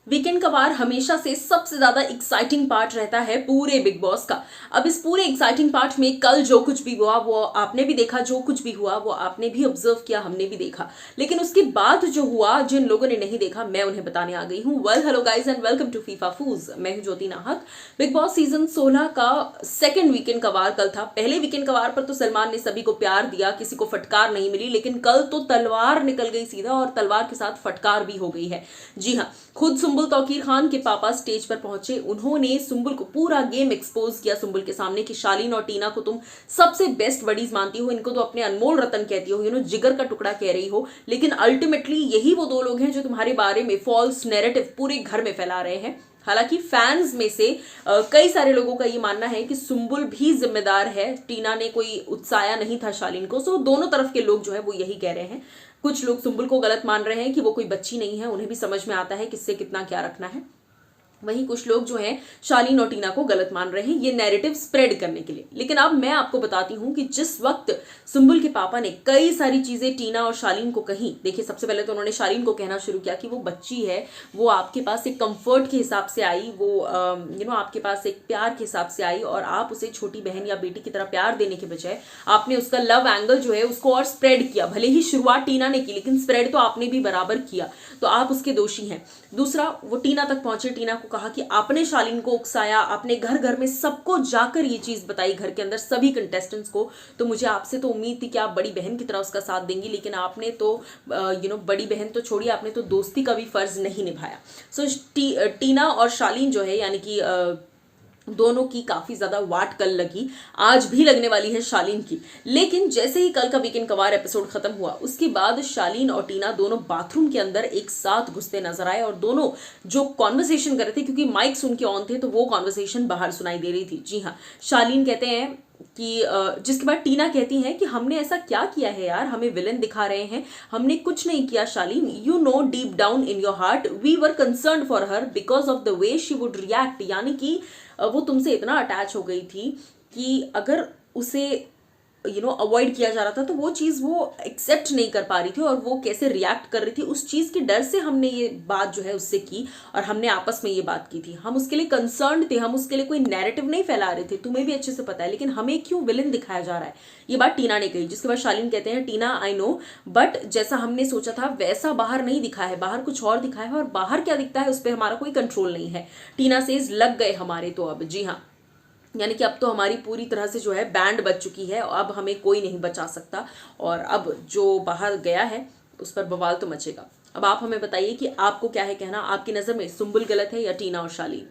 Weekend का वार हमेशा से सबसे ज्यादा एक्साइटिंग पार्ट रहता है पूरे बिग बॉस का। अब इस पूरे एक्साइटिंग पार्ट में कल जो कुछ भी हुआ वो आपने भी देखा, जो कुछ भी हुआ वो आपने भी ऑब्जर्व किया, हमने भी देखा। लेकिन उसके बाद जो हुआ, जिन लोगों ने नहीं देखा, मैं उन्हें बताने आ गई हूँ। Well hello guys and welcome to FIFA फूज। मैं हूँ ज्योति नाहक। बिग बॉस सीजन 16 का सेकंड वीकेंड का वार कल था। पहले वीकेंड का वार पर तो सलमान ने सभी को प्यार दिया, किसी को फटकार नहीं मिली, लेकिन कल तो तलवार निकल गई सीधा, और तलवार के साथ फटकार भी हो गई है। जी हाँ, खुद सुंबुल तौकीर खान के पापा स्टेज पर पहुंचे। उन्होंने सुंबुल को पूरा गेम एक्सपोज किया सुंबुल के सामने कि शालीन और टीना को तुम सबसे बेस्ट बडीज मानती हो, इनको तो अपने अनमोल रतन कहती हो, जिगर का टुकड़ा कह रही हो, लेकिन अल्टीमेटली यही वो दो लोग हैं जो तुम्हारे बारे में फॉल्स नैरेटिव पूरे घर में फैला रहे हैं। हालांकि फैंस में से कई सारे लोगों का ये मानना है कि सुंबुल भी जिम्मेदार है, टीना ने कोई उत्साया नहीं था शालीन को। सो दोनों तरफ के लोग जो है वो यही कह रहे हैं। कुछ लोग सुंबुल को गलत मान रहे हैं कि वो कोई बच्ची नहीं है, उन्हें भी समझ में आता है किससे कितना क्या रखना है। वहीं कुछ लोग जो हैं शालीन और टीना को गलत मान रहे हैं, ये नैरेटिव स्प्रेड करने के लिए। लेकिन अब मैं आपको बताती हूं कि जिस वक्त सुंबुल के पापा ने कई सारी चीजें टीना और शालीन को कही, देखिए सबसे पहले तो उन्होंने शालीन को कहना शुरू किया कि वो बच्ची है, वो आपके पास एक कंफर्ट के हिसाब से आई, वो आपके पास एक प्यार के हिसाब से आई, और आप उसे छोटी बहन या बेटी की तरह प्यार देने के बजाय आपने उसका लव एंगल जो है उसको और स्प्रेड किया। भले ही शुरुआत टीना ने की, लेकिन स्प्रेड तो आपने भी बराबर किया, तो आप उसके दोषी हैं। दूसरा, वो टीना तक पहुंचे, टीना को कहा कि आपने शालीन को उकसाया, आपने घर घर में सबको जाकर ये चीज बताई, घर के अंदर सभी कंटेस्टेंट्स को, तो मुझे आपसे तो उम्मीद थी कि आप बड़ी बहन की तरह उसका साथ देंगी, लेकिन आपने तो बड़ी बहन तो छोड़िए, आपने तो दोस्ती का भी फर्ज नहीं निभाया। सो टीना और शालीन जो है, यानी कि दोनों की काफी ज्यादा वाट कल लगी, आज भी लगने वाली है शालीन की। लेकिन जैसे ही कल का वीकेंड कवार एपिसोड खत्म हुआ, उसके बाद शालीन और टीना दोनों बाथरूम के अंदर एक साथ घुसते नजर आए, और दोनों जो कॉन्वर्सेशन कर रहे थे, क्योंकि माइक्स उनके ऑन थे, तो वो कॉन्वर्सेशन बाहर सुनाई दे रही थी। जी हाँ, शालीन कहते हैं कि जिसके बाद टीना कहती हैं कि हमने ऐसा क्या किया है यार, हमें विलेन दिखा रहे हैं, हमने कुछ नहीं किया Shaleen, you know deep down in your heart we were concern for her because of the way she would react. यानी कि वो तुमसे इतना अटैच हो गई थी कि अगर उसे अवॉइड किया जा रहा था तो वो चीज़ वो एक्सेप्ट नहीं कर पा रही थी, और वो कैसे रिएक्ट कर रही थी उस चीज़ के डर से हमने ये बात जो है उससे की, और हमने आपस में ये बात की थी। हम उसके लिए कंसर्न थे, हम उसके लिए कोई नैरेटिव नहीं फैला रहे थे, तुम्हें भी अच्छे से पता है, लेकिन हमें क्यों विलन दिखाया जा रहा है। ये बात टीना ने कही, जिसके बाद शालीन कहते हैं टीना आई नो, बट जैसा हमने सोचा था वैसा बाहर नहीं दिखा है, बाहर कुछ और दिखा है, और बाहर क्या दिखता है उस पर हमारा कोई कंट्रोल नहीं है। टीना से लग गए हमारे तो अब। जी हाँ, यानी कि अब तो हमारी पूरी तरह से जो है बैंड बज चुकी है, अब हमें कोई नहीं बचा सकता, और अब जो बाहर गया है उस पर बवाल तो मचेगा। अब आप हमें बताइए कि आपको क्या है कहना, आपकी नज़र में सुंबुल गलत है या टीना और शालीन।